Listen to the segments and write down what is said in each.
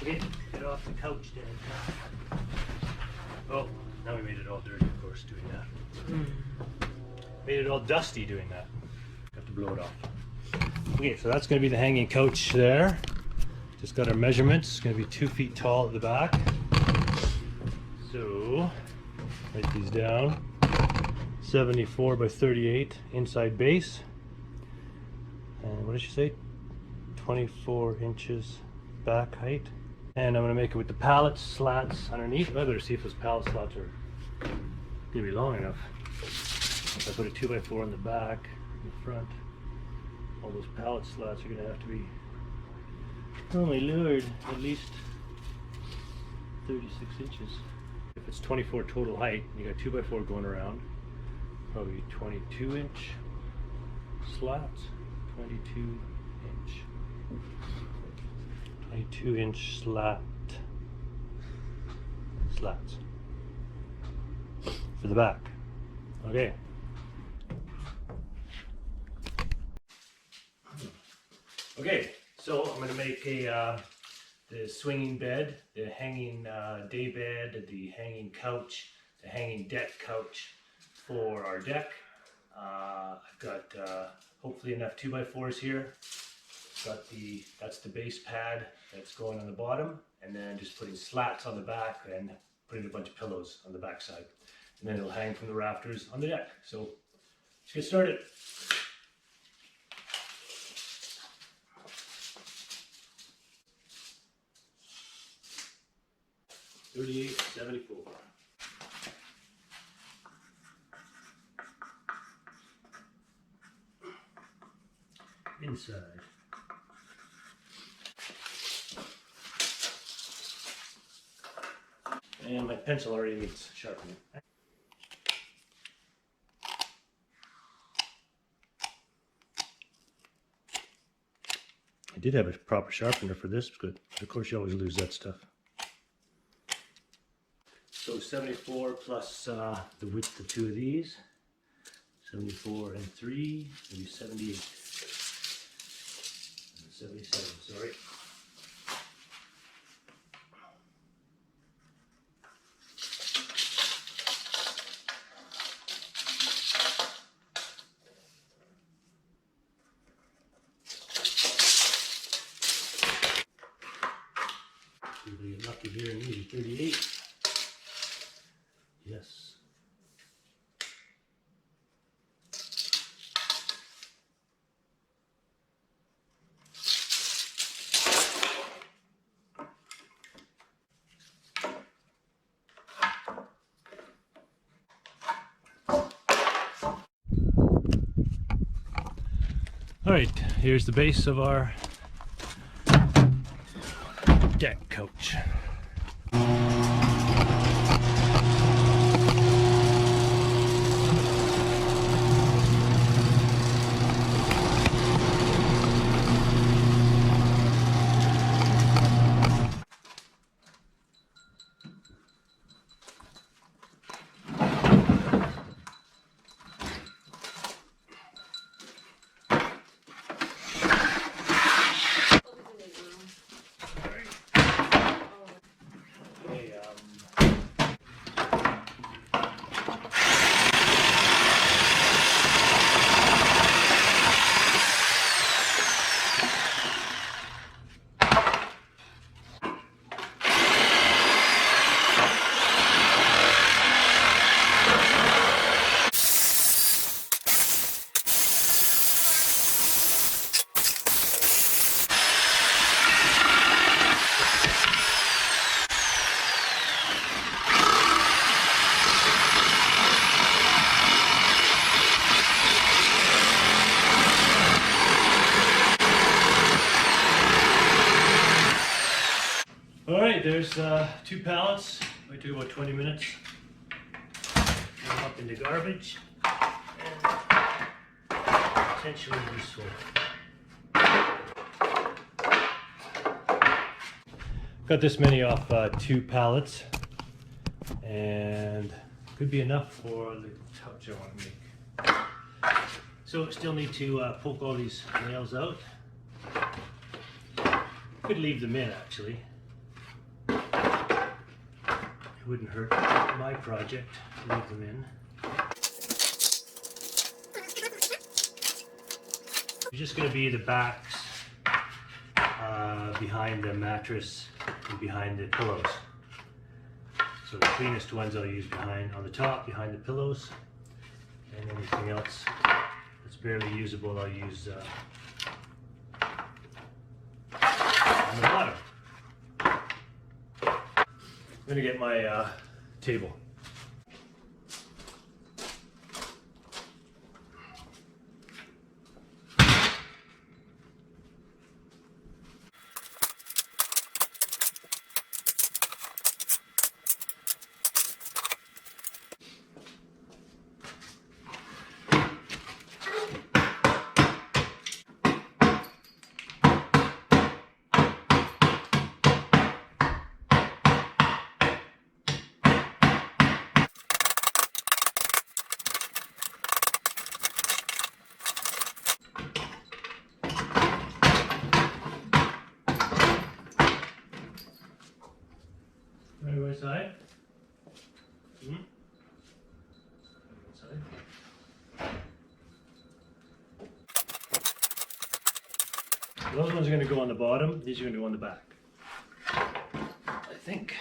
Get off the couch, Dan. Oh, now we made it all dirty, of course, doing that. Made it all dusty doing that. Have to blow it off. Okay, so that's going to be the hanging couch there. Just got our measurements. It's going to be 2 feet tall at the back. So, write these down. 74 by 38 inside base. And what did she say? 24 inches back height. And I'm going to make it with the pallet slats underneath. I better see if those pallet slats are going to be long enough. If I put a 2x4 in the back, in the front, all those pallet slats are going to have to be, oh my lord, at least 36 inches. If it's 24 total height, you got 2x4 going around, probably 22 inch slats, 22 inch slats for the back. Okay. Okay, so I'm going to make the swinging bed, the hanging day bed, the hanging couch, the hanging deck couch for our deck. I've got hopefully enough 2x4s here. That's the base pad that's going on the bottom, and then just putting slats on the back and putting a bunch of pillows on the back side. And then it'll hang from the rafters on the deck. So let's get started. $38.74. Inside. And my pencil already needs sharpening. I did have a proper sharpener for this, but of course you always lose that stuff. So 74 plus the width of 2 of these. 74 and 3, maybe 78. 77, sorry. Really lucky here and maybe 38. Yes. All right, here's the base of our deck couch. Alright, there's 2 pallets. Might took about 20 minutes. Put them up into garbage. And potentially useful. Got this many off 2 pallets. And could be enough for the couch I want to make. So still need to poke all these nails out. Could leave them in actually. It wouldn't hurt my project to leave them in. It's just going to be the backs behind the mattress and behind the pillows. So the cleanest ones I'll use behind on the top, behind the pillows, and anything else that's barely usable I'll use on the bottom. I'm going to get my table. Right side? Those ones are going to go on the bottom, these are going to go on the back. I think.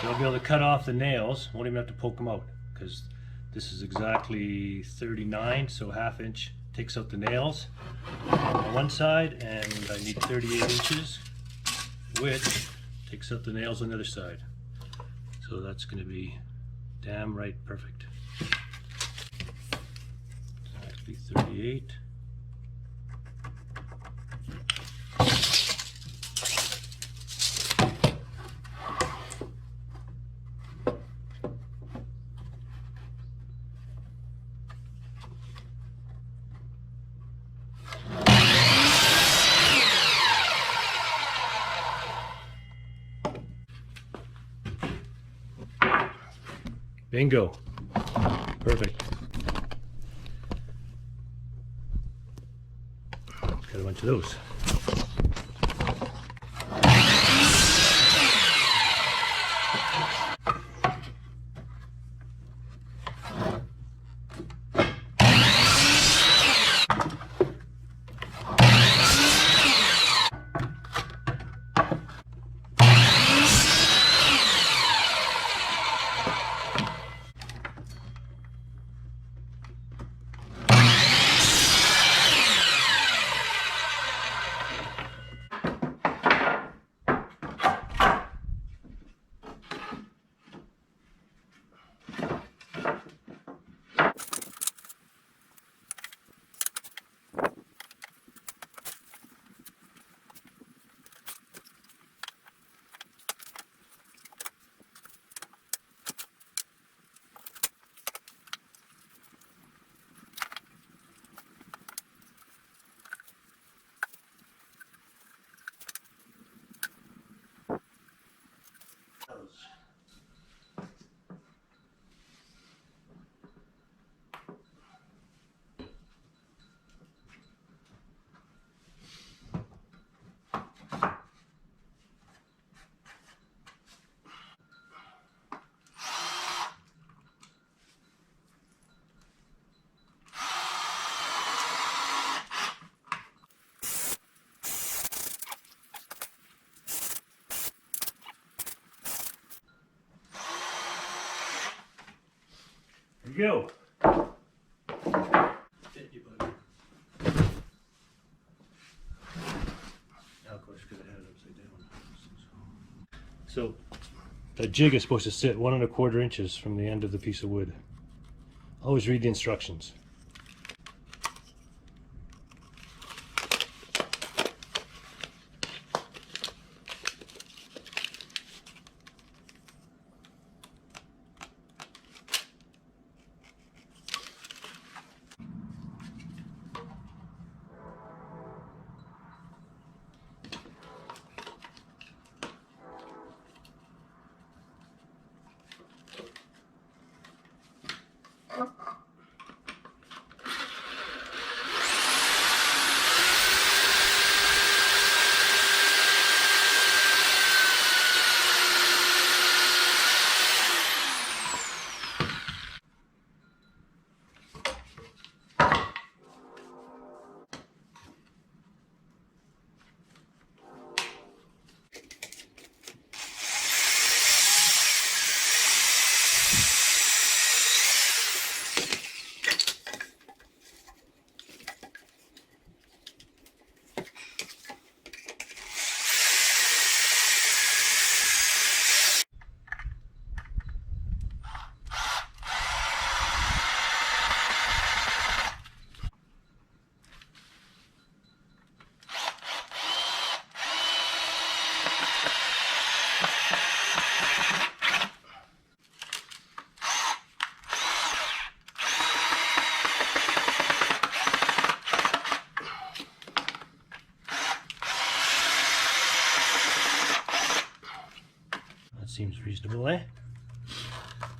So I'll be able to cut off the nails, won't even have to poke them out, because this is exactly 39, so ½ inch takes out the nails on one side, and I need 38 inches, which takes out the nails on the other side. So that's going to be damn right perfect. So that's be 38. Bingo. Perfect. Got a bunch of those. There you go. Now, of course, could have had it upside down. So, that jig is supposed to sit 1¼ inches from the end of the piece of wood. Always read the instructions. Seems reasonable, eh?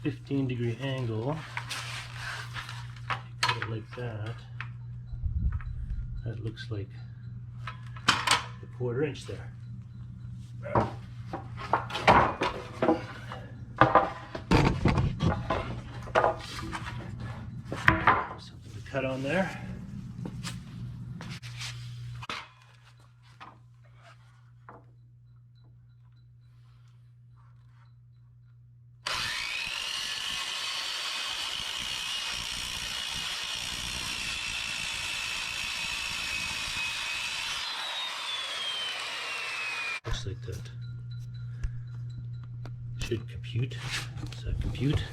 15-degree angle. Cut it like that. That looks like a 1/4 inch there. Something to cut on there. just like that. Should compute. Does that compute?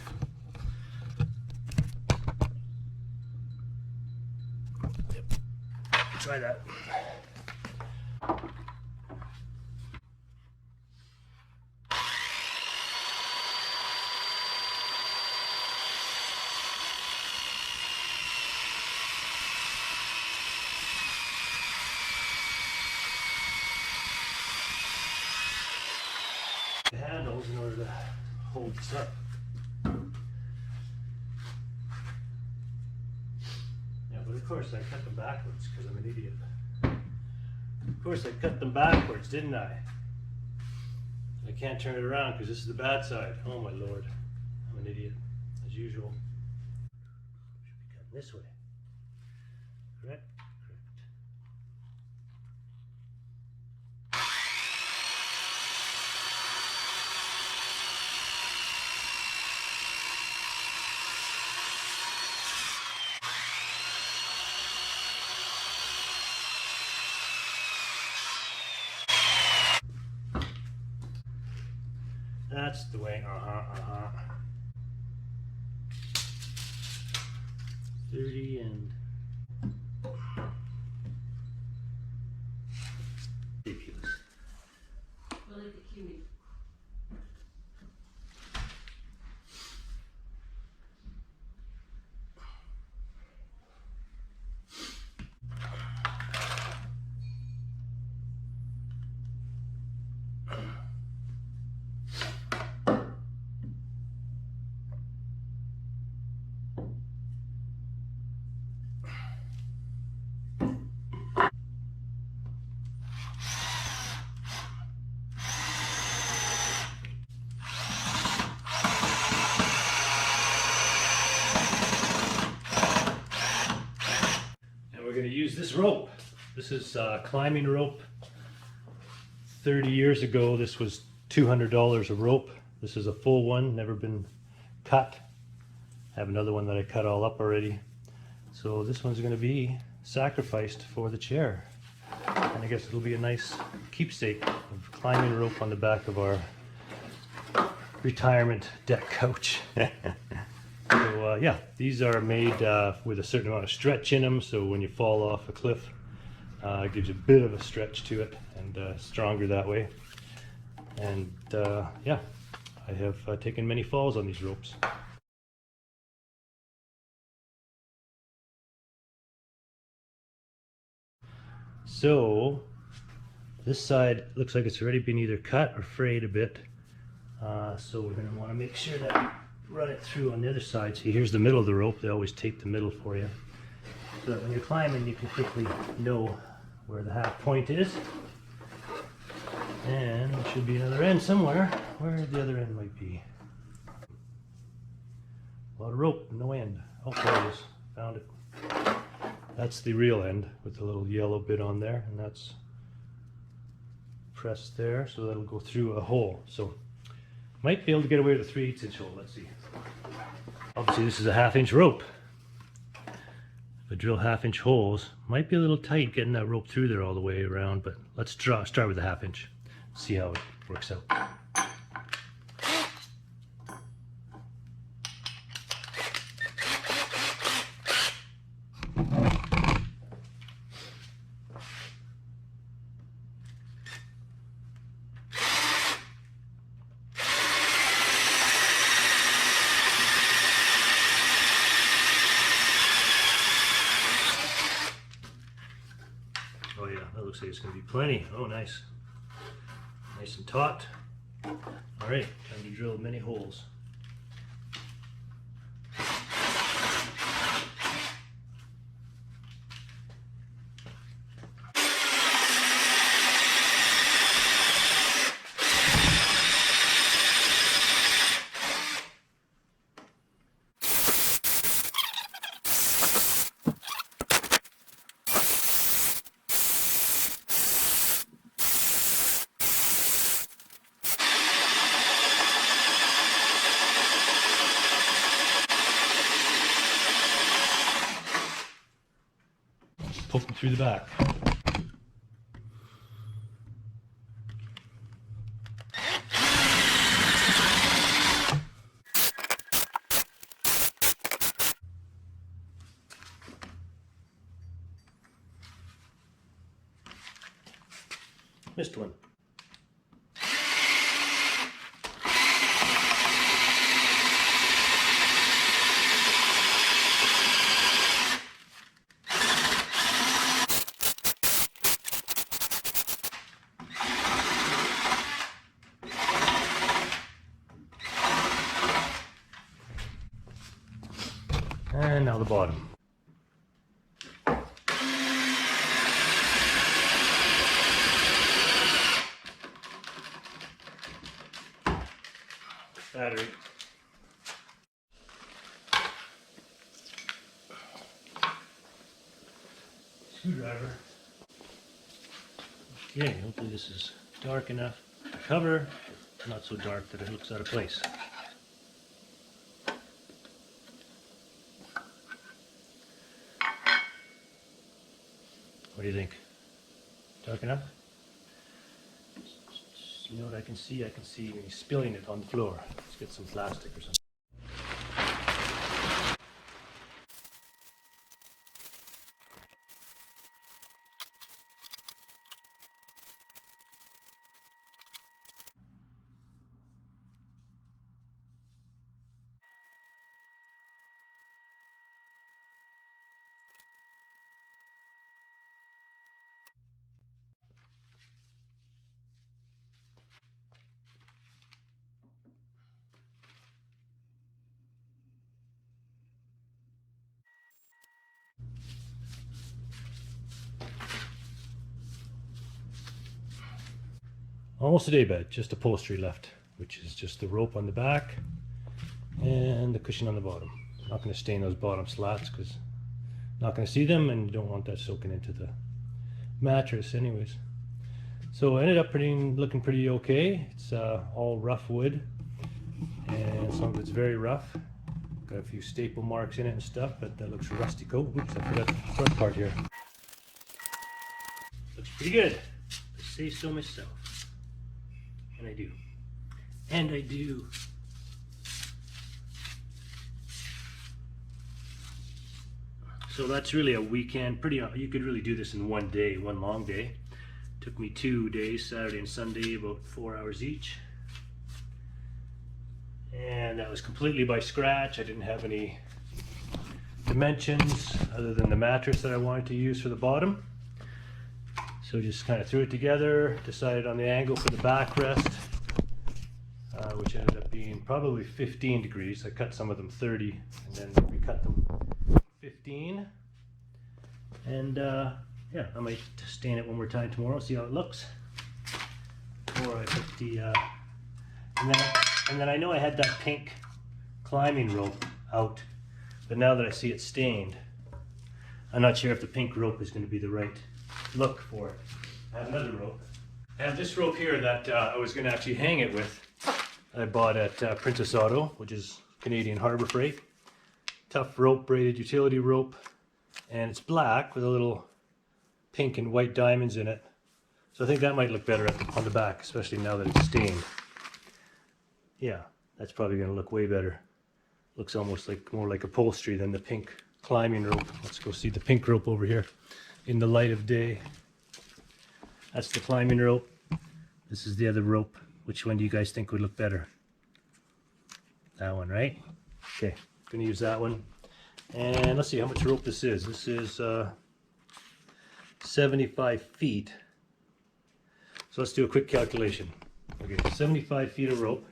Yep. Try that. The handles in order to hold this up. Yeah, but of course I cut them backwards because I'm an idiot. Of course I cut them backwards, didn't I? I can't turn it around because this is the bad side. Oh my lord. I'm an idiot, as usual. Should be cut this way. Correct? That's the way. 30 and ridiculous. I like the kiwi. We're going to use this rope. This is climbing rope. 30 years ago this was $200 a rope. This is a full one, never been cut. I have another one that I cut all up already. So this one's going to be sacrificed for the chair. And I guess it'll be a nice keepsake of climbing rope on the back of our retirement deck couch. So yeah, these are made with a certain amount of stretch in them, so when you fall off a cliff, it gives you a bit of a stretch to it and stronger that way. And yeah, I have taken many falls on these ropes. So this side looks like it's already been either cut or frayed a bit. So we're going to want to make sure that we run it through on the other side. See, here's the middle of the rope. They always tape the middle for you, so that when you're climbing you can quickly know where the half point is. And there should be another end somewhere. Where the other end might be. A lot of rope, no end. Oh, there it is. Found it. That's the real end with the little yellow bit on there, and that's pressed there, so that'll go through a hole. So might be able to get away with a 3/8 inch hole. Let's see. Obviously this is a 1/2 inch rope. If I drill 1/2 inch holes, might be a little tight getting that rope through there all the way around, but let's start with a 1/2 inch. See how it works out. Oh yeah, that looks like it's going to be plenty. Oh nice. Nice and taut. Alright, time to drill many holes. Poke them through the back. missed one. And now the bottom. Battery. Screwdriver. Okay, hopefully this is dark enough to cover, not so dark that it looks out of place. What do you think? Dark enough? You know what I can see? I can see me spilling it on the floor. Let's get some plastic or something. Almost a day bed, just upholstery left, which is just the rope on the back and the cushion on the bottom. I'm not going to stain those bottom slats because I'm not going to see them, and you don't want that soaking into the mattress anyways. So it ended up looking pretty okay. It's all rough wood, and some of it's very rough. Got a few staple marks in it and stuff, but that looks rusty coat. Oops, I forgot the front part here. Looks pretty good, I say so myself. And I do. And I do. So that's really a weekend. You could really do this in one day, one long day. Took me 2 days, Saturday and Sunday, about 4 hours each. And that was completely by scratch. I didn't have any dimensions other than the mattress that I wanted to use for the bottom. So just kind of threw it together, decided on the angle for the backrest, which ended up being probably 15 degrees. I cut some of them 30 and then recut them 15. And yeah, I might stain it one more time tomorrow, see how it looks. Before I put the, and then I know I had that pink climbing rope out, but now that I see it stained, I'm not sure if the pink rope is going to be the right look for it. I have another rope. I have this rope here that I was going to actually hang it with. I bought at Princess Auto, which is Canadian Harbor Freight. Tough rope, braided utility rope, and it's black with a little pink and white diamonds in it. So I think that might look better on the back, especially now that it's stained. Yeah, that's probably going to look way better. Looks almost like more like upholstery than the pink climbing rope. Let's go see the pink rope over here in the light of day. That's the climbing rope. This is the other rope. Which one do you guys think would look better? That one, right? Okay, gonna use that one. And let's see how much rope this is. This is 75 feet. So let's do a quick calculation. Okay, 75 feet of rope.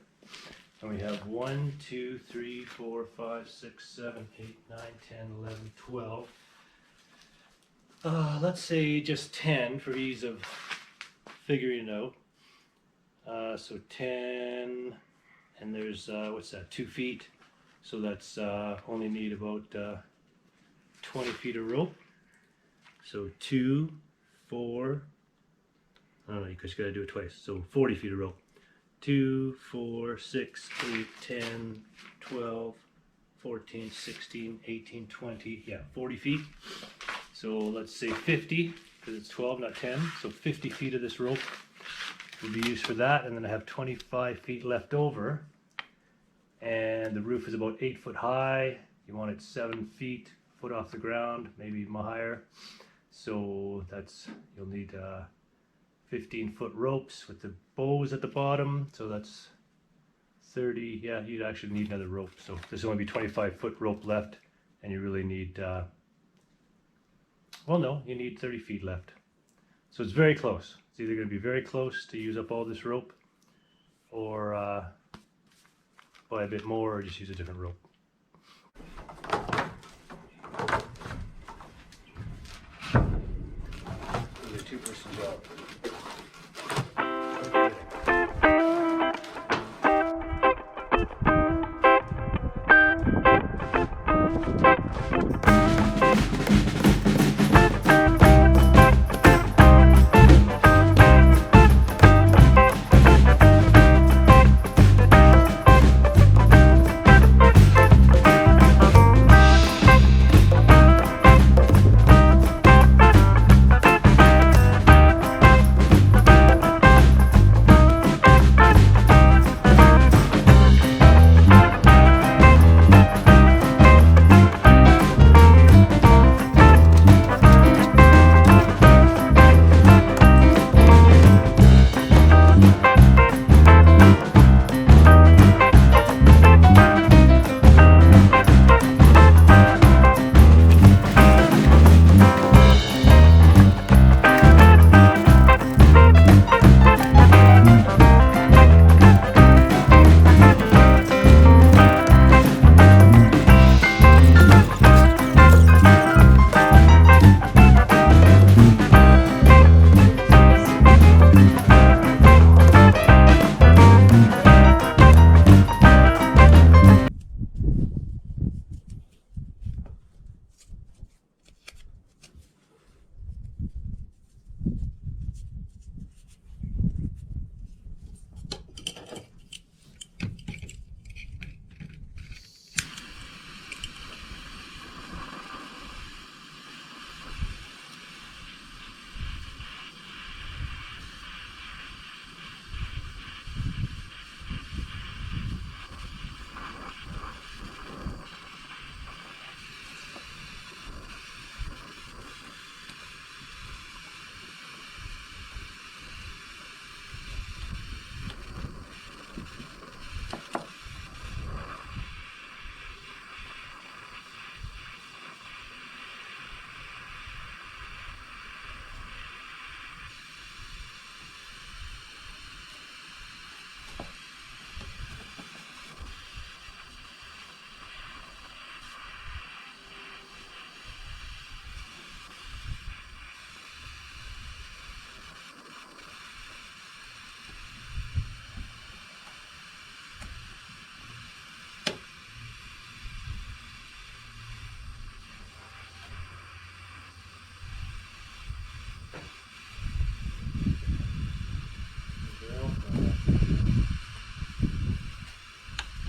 And we have 1, 2, 3, 4, 5, 6, 7, 8, 9, 10, 11, 12. Let's say just 10 for ease of figuring it out. So 10, and there's, what's that, 2 feet. So that's only need about 20 feet of rope. So 2, 4, I don't know, because you got to do it twice. So 40 feet of rope. 2, 4, 6, 8, 10, 12, 14, 16, 18, 20, yeah, 40 feet. So let's say 50, because it's 12, not 10. So 50 feet of this rope would be used for that. And then I have 25 feet left over. And the roof is about 8 foot high. You want it 7 feet, foot off the ground, maybe even higher. So that's, you'll need 15-foot ropes with the bows at the bottom, so that's 30. Yeah, you'd actually need another rope, so there's only be 25-foot rope left, and you really need well, no, you need 30 feet left. So it's very close. It's either going to be very close to use up all this rope, or buy a bit more, or just use a different rope. It's a two-person job.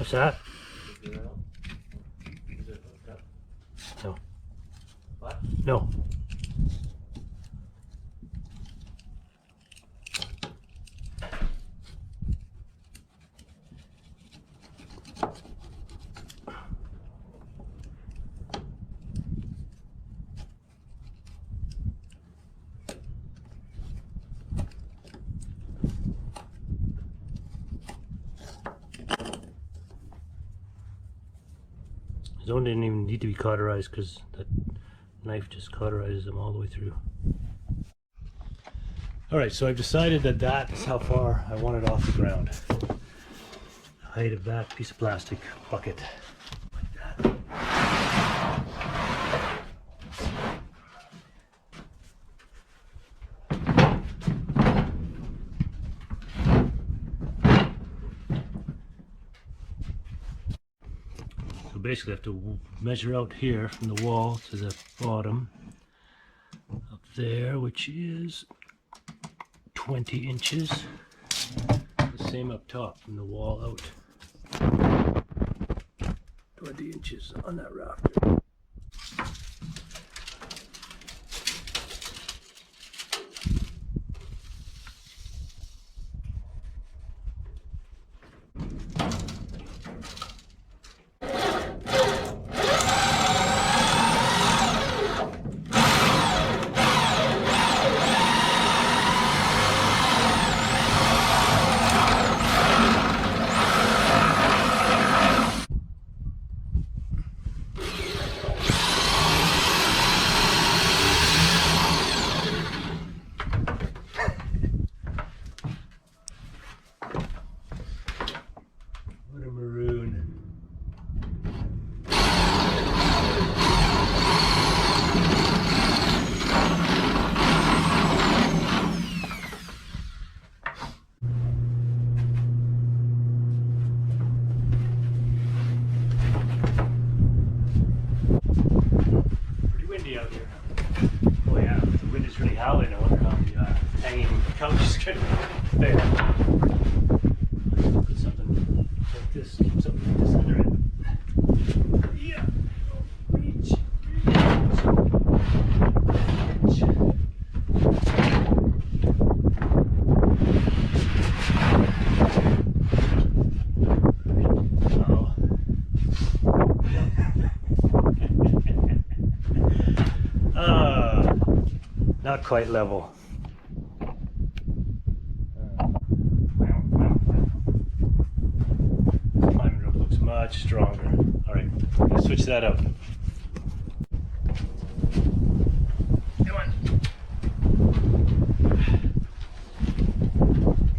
What's that? No. What? No. Those didn't even need to be cauterized because that knife just cauterizes them all the way through. Alright, so I've decided that that's how far I want it off the ground. The height of that piece of plastic bucket. Like that. So basically I have to measure out here from the wall to the bottom up there, which is 20 inches. The same up top from the wall out. 20 inches on that rafter. couch is gonna fail. Put something like this, keep something like this under it. Yeah. Reach. Not quite level. Climbing rope looks much stronger. All right, let's switch that out. Come on.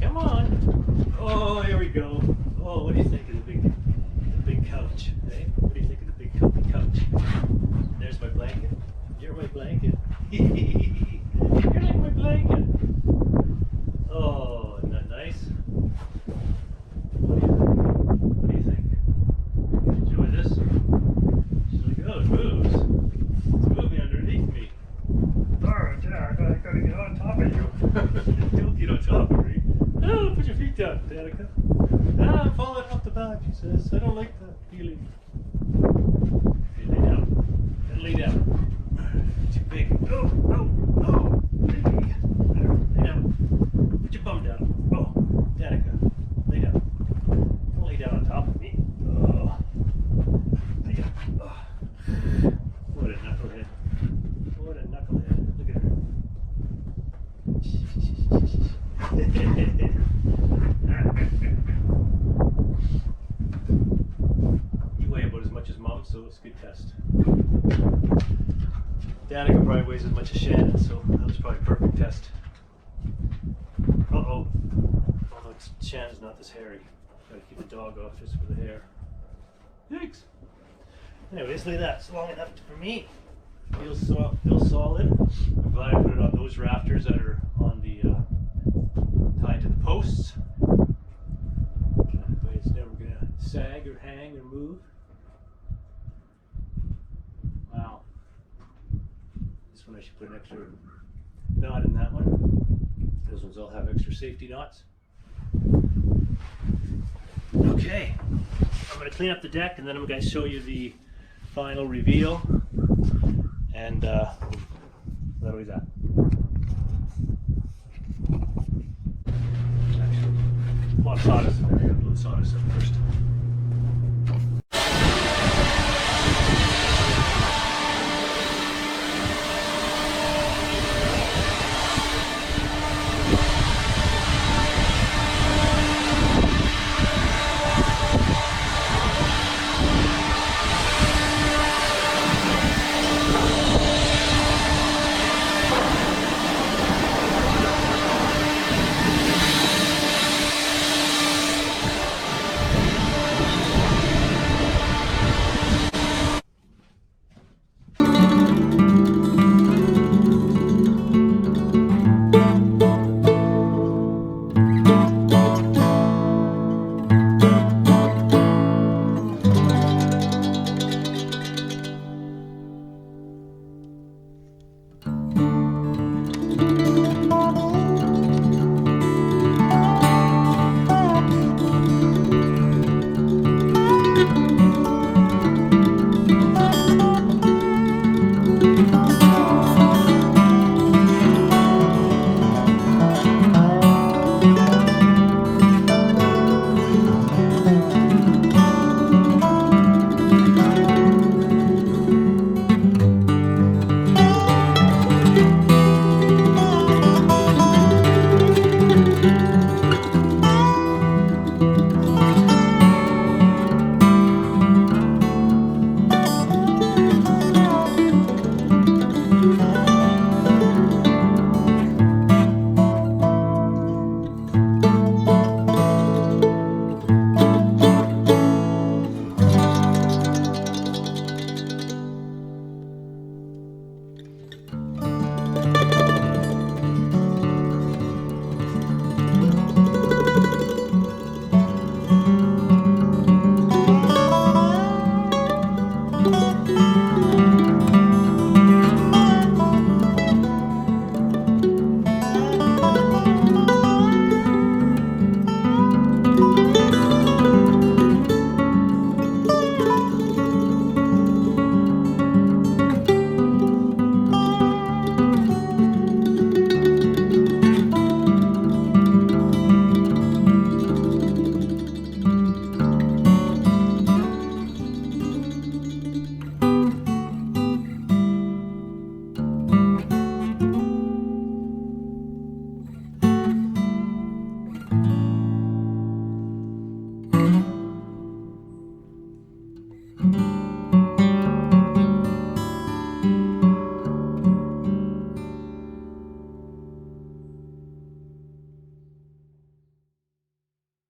Come on. Oh, here we go. Oh, what do you think of the big couch? Hey, what do you think of the big comfy couch? There's my blanket. You're my blanket. You're like my blanket. Oh, isn't that nice? What do you think? You enjoy this? She's like, oh, it moves. It's moving underneath me. Oh, yeah, I gotta get on top of you. Don't get on top of me. Oh, put your feet down, Danica. Ah, I'm falling off the back, she says. I don't like that feeling. Okay, lay down. Gotta lay down. Too big. Oh, oh, oh. Lay down. Put your bum down. Oh, Danica. Lay down. Don't lay down on top of me. Oh. Lay down. Oh. What a knucklehead. What a knucklehead. Look at her. You weigh about as much as Mom, so it's a good test. Danica probably weighs as much as Shannon, so that was probably a perfect test. Uh-oh. Although Shannon's not this hairy. Gotta keep the dog off just for the hair. Thanks. Anyways, look at that. It's long enough for me. Feels solid. I'm glad I put it on those rafters that are on the tied to the posts. But it's never gonna sag or hang or move. Wow. This one I should put an extra knot in that one. Those ones all have extra safety knots. Okay, I'm going to clean up the deck and then I'm going to show you the final reveal. And that was that. Actually, a lot of sawdust in there. I got to blow the sawdust up first.